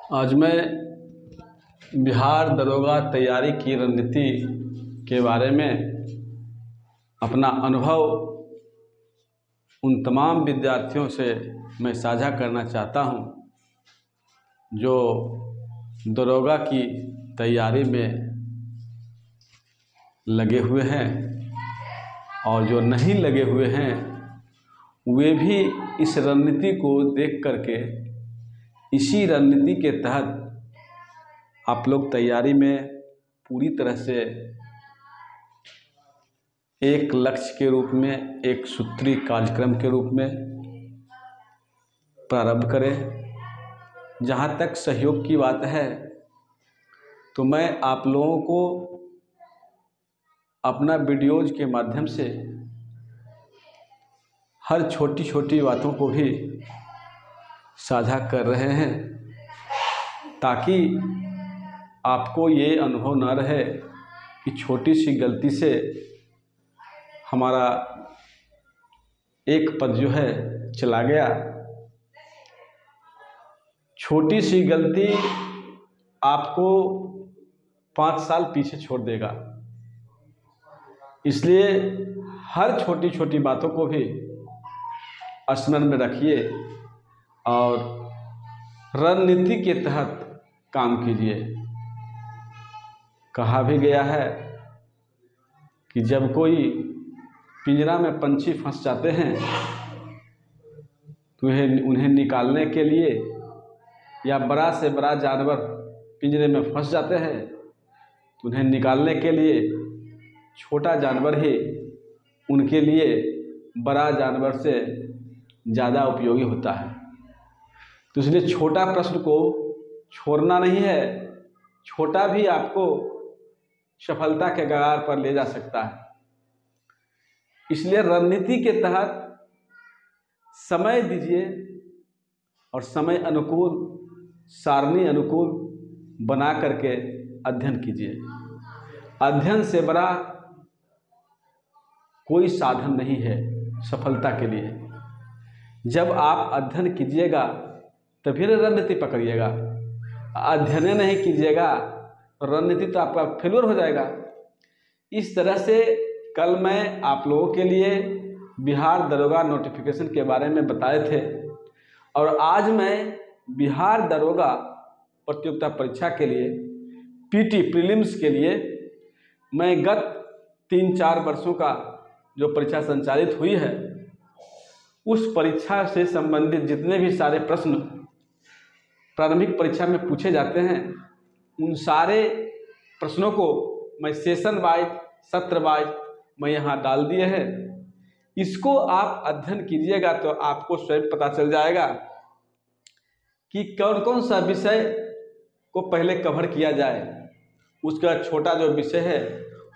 आज मैं बिहार दरोगा तैयारी की रणनीति के बारे में अपना अनुभव उन तमाम विद्यार्थियों से मैं साझा करना चाहता हूं जो दरोगा की तैयारी में लगे हुए हैं और जो नहीं लगे हुए हैं वे भी इस रणनीति को देख करके इसी रणनीति के तहत आप लोग तैयारी में पूरी तरह से एक लक्ष्य के रूप में, एक सूत्री कार्यक्रम के रूप में प्रारंभ करें। जहाँ तक सहयोग की बात है तो मैं आप लोगों को अपना वीडियोज़ के माध्यम से हर छोटी छोटी बातों को भी साझा कर रहे हैं ताकि आपको ये अनुभव न रहे कि छोटी सी गलती से हमारा एक पद जो है चला गया। छोटी सी गलती आपको 5 साल पीछे छोड़ देगा, इसलिए हर छोटी छोटी बातों को भी स्मरण में रखिए और रणनीति के तहत काम कीजिए। कहा भी गया है कि जब कोई पिंजरा में पंछी फंस जाते हैं तो उन्हें निकालने के लिए, या बड़ा से बड़ा जानवर पिंजरे में फंस जाते हैं तो उन्हें निकालने के लिए छोटा जानवर ही उनके लिए बड़ा जानवर से ज़्यादा उपयोगी होता है। तो इसलिए छोटा प्रश्न को छोड़ना नहीं है, छोटा भी आपको सफलता के कगार पर ले जा सकता है। इसलिए रणनीति के तहत समय दीजिए और समय अनुकूल, सारणी अनुकूल बना करके अध्ययन कीजिए। अध्ययन से बड़ा कोई साधन नहीं है सफलता के लिए। जब आप अध्ययन कीजिएगा तो फिर रणनीति पकड़िएगा। अध्ययन नहीं कीजिएगा रणनीति तो आपका फेलियर हो जाएगा। इस तरह से कल मैं आप लोगों के लिए बिहार दरोगा नोटिफिकेशन के बारे में बताए थे और आज मैं बिहार दरोगा प्रतियोगिता परीक्षा के लिए पीटी प्रीलिम्स के लिए मैं गत 3-4 वर्षों का जो परीक्षा संचालित हुई है उस परीक्षा से संबंधित जितने भी सारे प्रश्न प्रारंभिक परीक्षा में पूछे जाते हैं उन सारे प्रश्नों को मैं सेशन वाइज, सत्र वाइज मैं यहाँ डाल दिए हैं। इसको आप अध्ययन कीजिएगा तो आपको स्वयं पता चल जाएगा कि कौन कौन सा विषय को पहले कवर किया जाए। उसका छोटा जो विषय है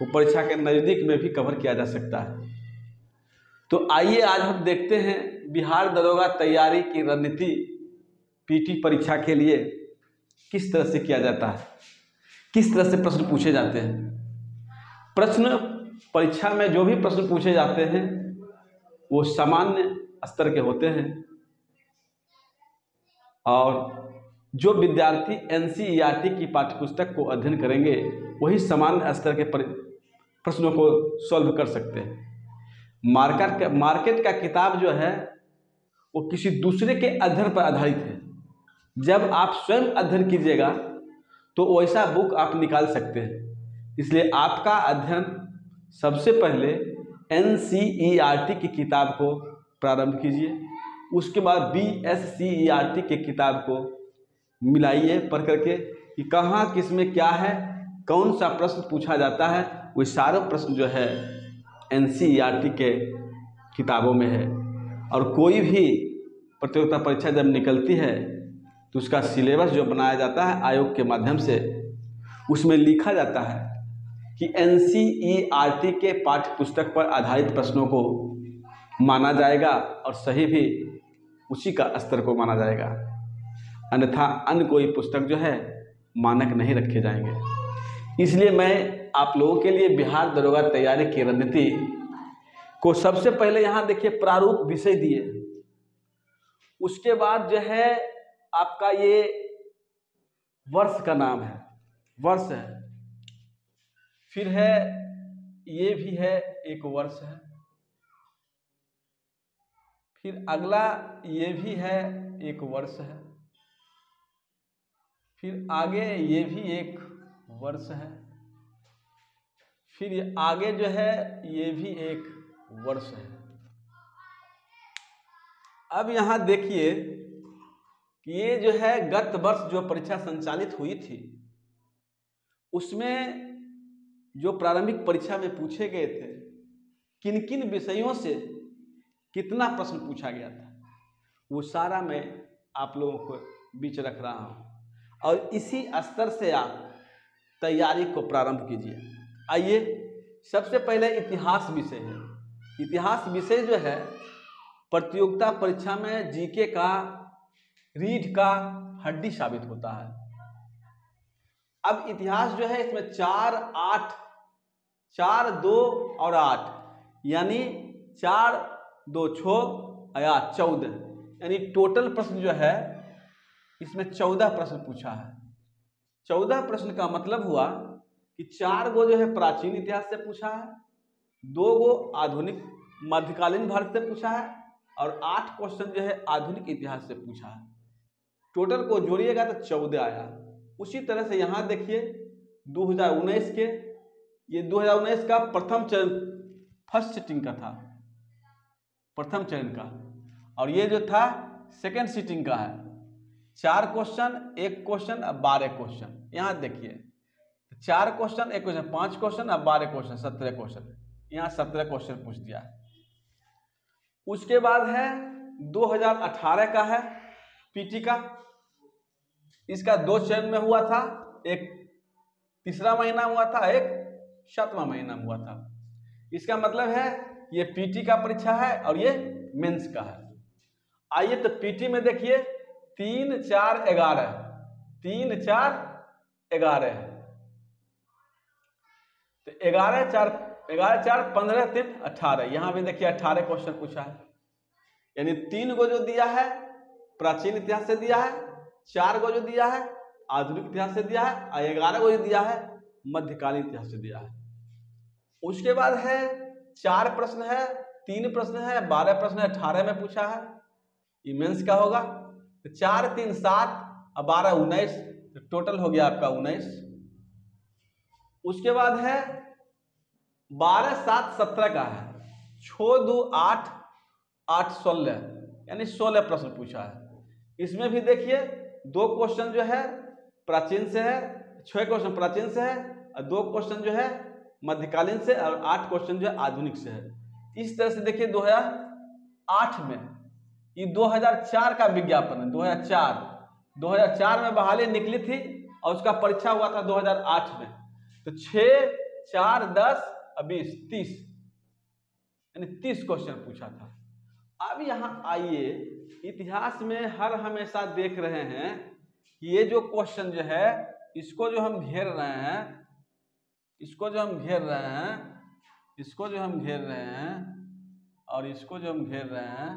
वो परीक्षा के नज़दीक में भी कवर किया जा सकता है। तो आइए आज हम देखते हैं बिहार दरोगा तैयारी की रणनीति पीटी परीक्षा के लिए किस तरह से किया जाता है, किस तरह से प्रश्न पूछे जाते हैं। प्रश्न परीक्षा में जो भी प्रश्न पूछे जाते हैं वो सामान्य स्तर के होते हैं और जो विद्यार्थी एनसीईआरटी की पाठ्यपुस्तक को अध्ययन करेंगे वही सामान्य स्तर के प्रश्नों को सॉल्व कर सकते हैं। मार्केट का किताब जो है वो किसी दूसरे के अध्ययन पर आधारित है। जब आप स्वयं अध्ययन कीजिएगा तो वैसा बुक आप निकाल सकते हैं। इसलिए आपका अध्ययन सबसे पहले एनसीईआरटी की किताब को प्रारंभ कीजिए, उसके बाद बीएससीईआरटी की किताब को मिलाइए पढ़ करके कि कहाँ किस में क्या है, कौन सा प्रश्न पूछा जाता है। वो सारे प्रश्न जो है एनसीईआरटी के किताबों में है। और कोई भी प्रतियोगिता परीक्षा जब निकलती है तो उसका सिलेबस जो बनाया जाता है आयोग के माध्यम से, उसमें लिखा जाता है कि एनसीईआरटी के पाठ्यपुस्तक पर आधारित प्रश्नों को माना जाएगा और सही भी उसी का स्तर को माना जाएगा, अन्यथा अन्य कोई पुस्तक जो है मानक नहीं रखे जाएंगे। इसलिए मैं आप लोगों के लिए बिहार दरोगा तैयारी की रणनीति को सबसे पहले यहाँ देखिए प्रारूप विषय दिए, उसके बाद जो है आपका ये वर्ष का नाम है, वर्ष है। फिर है, ये भी है, एक वर्ष है। फिर अगला ये भी है, एक वर्ष है। फिर आगे ये भी एक वर्ष है। फिर ये आगे जो है ये भी एक वर्ष है। अब यहाँ देखिए कि ये जो है गत वर्ष जो परीक्षा संचालित हुई थी उसमें जो प्रारंभिक परीक्षा में पूछे गए थे किन किन विषयों से कितना प्रश्न पूछा गया था, वो सारा मैं आप लोगों को बीच रख रहा हूँ और इसी स्तर से आप तैयारी को प्रारंभ कीजिए। आइए, सबसे पहले इतिहास विषय है। इतिहास विषय जो है प्रतियोगिता परीक्षा में जीके का रीढ़ का हड्डी साबित होता है। अब इतिहास जो है इसमें 4, 8, 4, 2 और 8 यानी 4, 2, 6 या 14 यानी टोटल प्रश्न जो है इसमें 14 प्रश्न पूछा है। 14 प्रश्न का मतलब हुआ कि 4 गो जो है प्राचीन इतिहास से पूछा है, 2 गो आधुनिक मध्यकालीन भारत से पूछा है और 8 क्वेश्चन जो है आधुनिक इतिहास से पूछा है। टोटल को जोड़िएगा तो 14 आया। उसी तरह से यहाँ देखिए 2019 के, ये 2019 का प्रथम चरण फर्स्ट सिटिंग का था, प्रथम चरण का, और ये जो था सेकेंड सिटिंग का है। 4 क्वेश्चन, 1 क्वेश्चन, अब 12 क्वेश्चन। यहाँ देखिए 4 क्वेश्चन, 1 क्वेश्चन, 5 क्वेश्चन, अब 12 क्वेश्चन, 17 क्वेश्चन। यहाँ 17 क्वेश्चन पूछ दिया है। उसके बाद है 2018 का है पीटी का, इसका 2 चरण में हुआ था, एक तीसरा महीना हुआ था, एक 7वां महीना हुआ था। इसका मतलब है ये पीटी का परीक्षा है और ये मेंस का है। आइए तो पीटी में देखिए 3, 4, 11, 3, 4, 11 है तो 11, 4, 15, 3, 18। यहाँ भी देखिए 18 क्वेश्चन पूछा है, यानी 3 गो जो दिया है प्राचीन इतिहास से दिया है, 4 गो जो दिया है आधुनिक इतिहास से दिया है और 11 गो जो दिया है मध्यकालीन इतिहास से दिया है। उसके बाद है 4 प्रश्न है, 3 प्रश्न है, 12 प्रश्न है, 18 में पूछा है, ये मेंस का होगा। तो 4, 3, 7 और 12, 19, तो टोटल हो गया आपका 19। उसके बाद है 12, 7, 17 का है, 6, 2, 8, 8, 16 यानी 16 प्रश्न पूछा है। इसमें भी देखिए 2 क्वेश्चन जो है प्राचीन से है, 6 क्वेश्चन प्राचीन से है और 2 क्वेश्चन जो है मध्यकालीन से और 8 क्वेश्चन जो है आधुनिक से है। इस तरह से देखिए 2008 में ये 2004 का विज्ञापन है। 2004 में बहाली निकली थी और उसका परीक्षा हुआ था 2008 में। तो 6, 4, 10 और 20, 30 यानी 30 क्वेश्चन पूछा था। अब यहाँ आइए, इतिहास में हर हमेशा देख रहे हैं कि ये जो क्वेश्चन जो है इसको जो हम घेर रहे हैं, इसको जो हम घेर रहे हैं, इसको जो हम घेर रहे हैं और इसको जो हम घेर रहे हैं,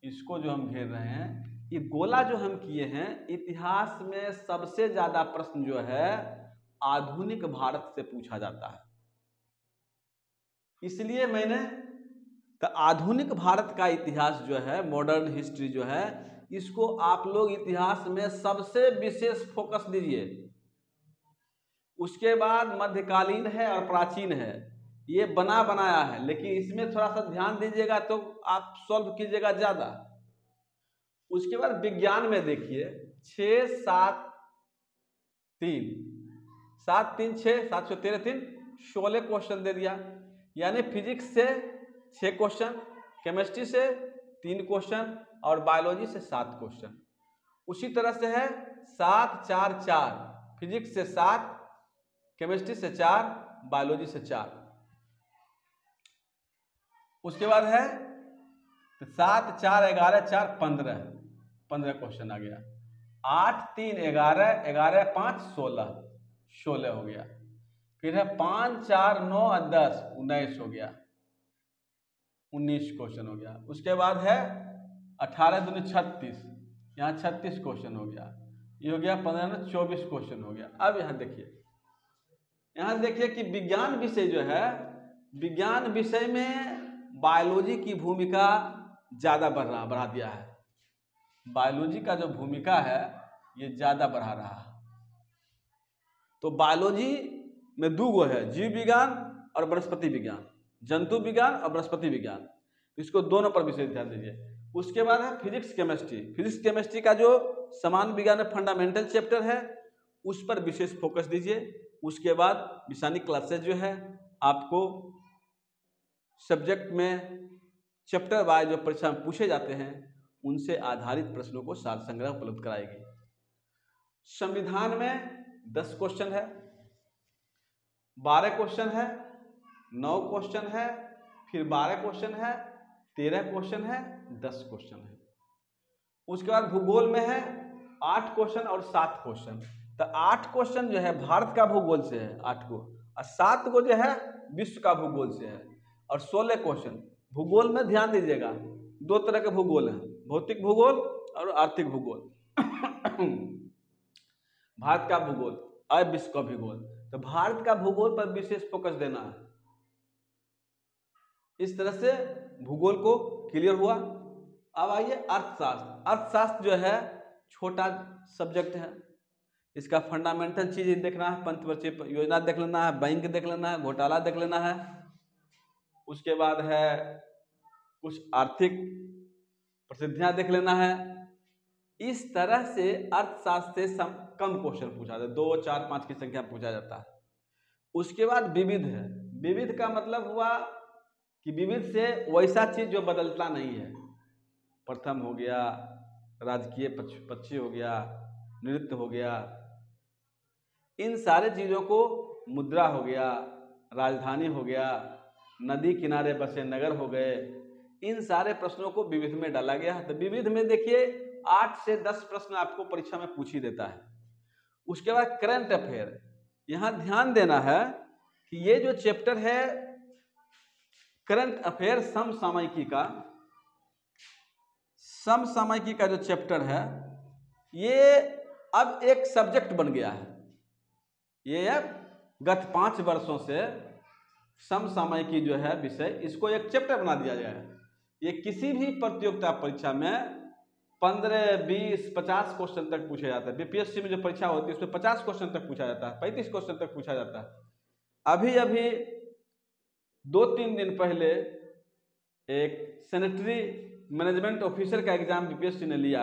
इसको जो हम घेर रहे हैं, ये गोला जो हम किए हैं, इतिहास में सबसे ज्यादा प्रश्न जो है आधुनिक भारत से पूछा जाता है। इसलिए मैंने तो आधुनिक भारत का इतिहास जो है, मॉडर्न हिस्ट्री जो है, इसको आप लोग इतिहास में सबसे विशेष फोकस दीजिए। उसके बाद मध्यकालीन है और प्राचीन है, ये बना बनाया है, लेकिन इसमें थोड़ा सा ध्यान दीजिएगा तो आप सॉल्व कीजिएगा ज़्यादा। उसके बाद विज्ञान में देखिए 6, 7, 3, 7, 3, 6, 7, 6, 13, 3, 16 क्वेश्चन दे दिया। यानी फिजिक्स से 6 क्वेश्चन, केमिस्ट्री से 3 क्वेश्चन और बायोलॉजी से 7 क्वेश्चन। उसी तरह से है 7, 4, 4, फिजिक्स से 7, केमिस्ट्री से 4, बायोलॉजी से 4। उसके बाद है 7, 4, 11, 4, 15 क्वेश्चन आ गया। 8, 3, 11, 11, 5, 16 हो गया। फिर है 5, 4, 9 और 10, 19 हो गया, 19 क्वेश्चन हो गया। उसके बाद है 18, 2, 36, यहाँ 36 क्वेश्चन हो गया। ये हो गया 15 में 24 क्वेश्चन हो गया। अब यहाँ देखिए कि विज्ञान विषय जो है, विज्ञान विषय में बायोलॉजी की भूमिका ज़्यादा बढ़ा दिया है। बायोलॉजी का जो भूमिका है ये ज़्यादा बढ़ा रहा है। तो बायोलॉजी में दो गो है, जीव विज्ञान और वनस्पति विज्ञान, जंतु विज्ञान और वनस्पति विज्ञान। इसको दोनों पर विशेष ध्यान दीजिए। उसके बाद है फिजिक्स केमिस्ट्री। फिजिक्स केमिस्ट्री का जो सामान्य विज्ञान में फंडामेंटल चैप्टर है उस पर विशेष फोकस दीजिए। उसके बाद निशानी क्लासेज जो है आपको सब्जेक्ट में चैप्टर वाइज जो परीक्षा में पूछे जाते हैं उनसे आधारित प्रश्नों को सार संग्रह उपलब्ध कराएगी। संविधान में 10 क्वेश्चन है, 12 क्वेश्चन है, 9 क्वेश्चन है, फिर 12 क्वेश्चन है, 13 क्वेश्चन है, 10 क्वेश्चन है। उसके बाद भूगोल में है 8 क्वेश्चन और 7 क्वेश्चन। तो 8 क्वेश्चन जो है भारत का भूगोल से है 8 को, और 7 को जो है विश्व का भूगोल से है, और 16 क्वेश्चन भूगोल में। ध्यान दीजिएगा, 2 तरह के भूगोल हैं, भौतिक भूगोल और आर्थिक भूगोल। भारत का भूगोल और विश्व का भूगोल। तो भारत का भूगोल पर विशेष फोकस देना है। इस तरह से भूगोल को क्लियर हुआ। अब आइए अर्थशास्त्र। अर्थशास्त्र जो है छोटा सब्जेक्ट है, इसका फंडामेंटल चीज देखना है, पंचवर्षीय योजना देख लेना है, बैंक देख लेना है, घोटाला देख लेना है। उसके बाद है कुछ आर्थिक प्रसिद्धियां देख लेना है। इस तरह से अर्थशास्त्र से कम क्वेश्चन पूछा जाता है, 2, 4, 5 की संख्या पूछा जाता है। उसके बाद विविध है। विविध का मतलब हुआ कि विविध से वैसा चीज जो बदलता नहीं है। प्रथम हो गया, राजकीय पक्षी हो गया, नृत्य हो गया, इन सारे चीजों को, मुद्रा हो गया, राजधानी हो गया, नदी किनारे बसे नगर हो गए, इन सारे प्रश्नों को विविध में डाला गया है। तो विविध में देखिए 8 से 10 प्रश्न आपको परीक्षा में पूछ ही देता है। उसके बाद करंट अफेयर। यहाँ ध्यान देना है कि ये जो चैप्टर है करंट अफेयर समसामयिकी का जो चैप्टर है ये अब एक सब्जेक्ट बन गया है। ये अब गत 5 वर्षों से समसामयिकी जो है विषय, इसको एक चैप्टर बना दिया गया है। ये किसी भी प्रतियोगिता परीक्षा में 15, 20, 50 क्वेश्चन तक पूछा जाता है। बीपीएससी में जो परीक्षा होती है उसमें 50 क्वेश्चन तक पूछा जाता है, 35 क्वेश्चन तक पूछा जाता है। अभी 2-3 दिन पहले एक सैनिटरी मैनेजमेंट ऑफिसर का एग्जाम बीपीएससी ने लिया,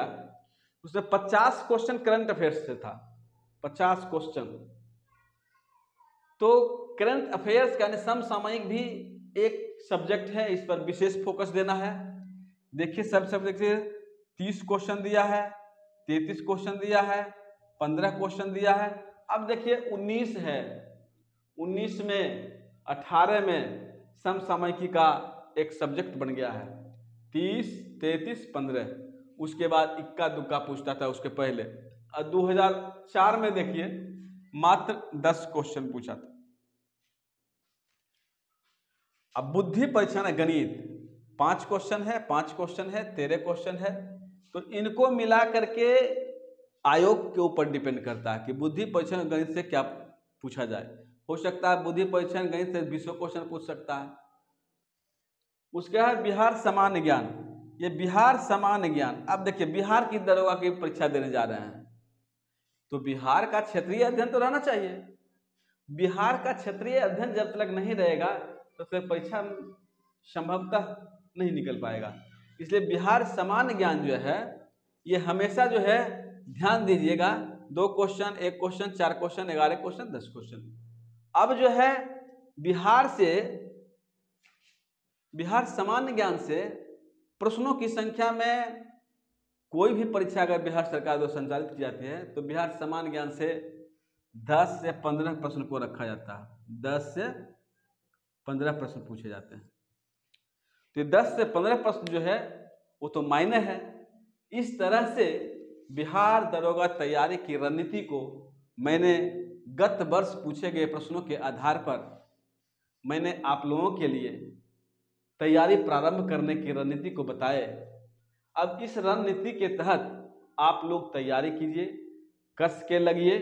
उसमें 50 क्वेश्चन करंट अफेयर्स से था, 50 क्वेश्चन। तो करंट अफेयर्स का समसामयिक भी एक सब्जेक्ट है, इस पर विशेष फोकस देना है। देखिए सब सब्जेक्ट से 30 क्वेश्चन दिया है, 33 क्वेश्चन दिया है, 15 क्वेश्चन दिया है। अब देखिए 19 है, 19 में 18 में समसामयिकी का एक सब्जेक्ट बन गया है। 30, 33, 15। उसके बाद इक्का दुक्का पूछता था उसके पहले। और 2004 में देखिए मात्र 10 क्वेश्चन पूछा था। अब बुद्धि परीक्षण है गणित, 5 क्वेश्चन है, 5 क्वेश्चन है, 13 क्वेश्चन है। तो इनको मिला करके आयोग के ऊपर डिपेंड करता है कि बुद्धि परीक्षण गणित से क्या पूछा जाए। हो सकता है बुद्धि परीक्षण गणित से 20 क्वेश्चन पूछ सकता है। उसके बाद बिहार सामान्य ज्ञान। ये बिहार सामान्य ज्ञान, अब देखिए बिहार की दरोगा की परीक्षा देने जा रहे हैं तो बिहार का क्षेत्रीय अध्ययन तो रहना चाहिए। बिहार का क्षेत्रीय अध्ययन जब तक नहीं रहेगा तो फिर परीक्षा संभवतः नहीं निकल पाएगा। इसलिए बिहार सामान्य ज्ञान जो है ये हमेशा जो है ध्यान दीजिएगा, 2 question, 1 question, 4 question, 11 question, 10 question. अब जो है बिहार सामान्य ज्ञान से प्रश्नों की संख्या में कोई भी परीक्षा अगर बिहार सरकार द्वारा संचालित की जाती है तो बिहार सामान्य ज्ञान से 10 से 15 प्रश्न को रखा जाता है। 10 से 15 प्रश्न पूछे जाते हैं। तो 10 से 15 प्रश्न जो है वो तो मायने है। इस तरह से बिहार दरोगा तैयारी की रणनीति को मैंने गत वर्ष पूछे गए प्रश्नों के आधार पर मैंने आप लोगों के लिए तैयारी प्रारंभ करने की रणनीति को बताए। अब इस रणनीति के तहत आप लोग तैयारी कीजिए, कस के लगिए।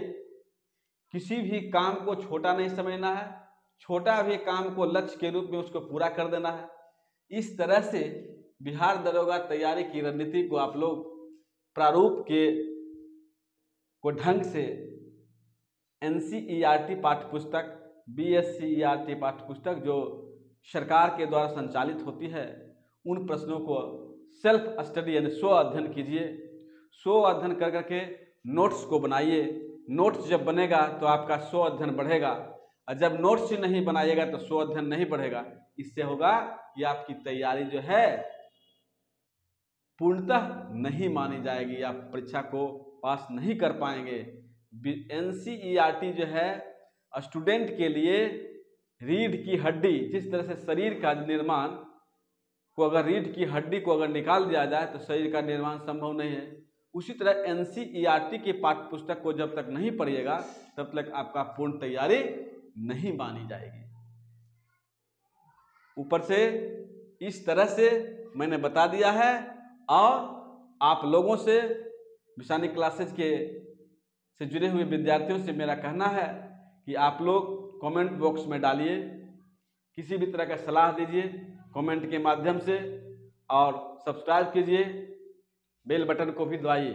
किसी भी काम को छोटा नहीं समझना है, छोटा भी काम को लक्ष्य के रूप में उसको पूरा कर देना है। इस तरह से बिहार दरोगा तैयारी की रणनीति को आप लोग प्रारूप को ढंग से NCERT पाठ्यपुस्तक, BSCERT पाठ्यपुस्तक जो सरकार के द्वारा संचालित होती है, उन प्रश्नों को सेल्फ स्टडी यानी स्व अध्ययन कीजिए। स्व अध्ययन कर करके नोट्स को बनाइए। नोट्स जब बनेगा तो आपका स्व अध्ययन बढ़ेगा, और जब नोट्स ही नहीं बनाइएगा तो स्व अध्ययन नहीं बढ़ेगा। इससे होगा कि आपकी तैयारी जो है पूर्णतः नहीं मानी जाएगी, आप परीक्षा को पास नहीं कर पाएंगे। NCERT जो है स्टूडेंट के लिए रीढ़ की हड्डी, जिस तरह से शरीर का निर्माण को अगर रीढ़ की हड्डी को अगर निकाल दिया जाए तो शरीर का निर्माण संभव नहीं है, उसी तरह NCERT की पाठ्यपुस्तक को जब तक नहीं पढ़िएगा तब तक आपका पूर्ण तैयारी नहीं मानी जाएगी। ऊपर से इस तरह से मैंने बता दिया है, और आप लोगों से विशानी क्लासेज से जुड़े हुए विद्यार्थियों से मेरा कहना है कि आप लोग कमेंट बॉक्स में डालिए, किसी भी तरह का सलाह दीजिए कमेंट के माध्यम से, और सब्सक्राइब कीजिए, बेल बटन को भी दबाइए।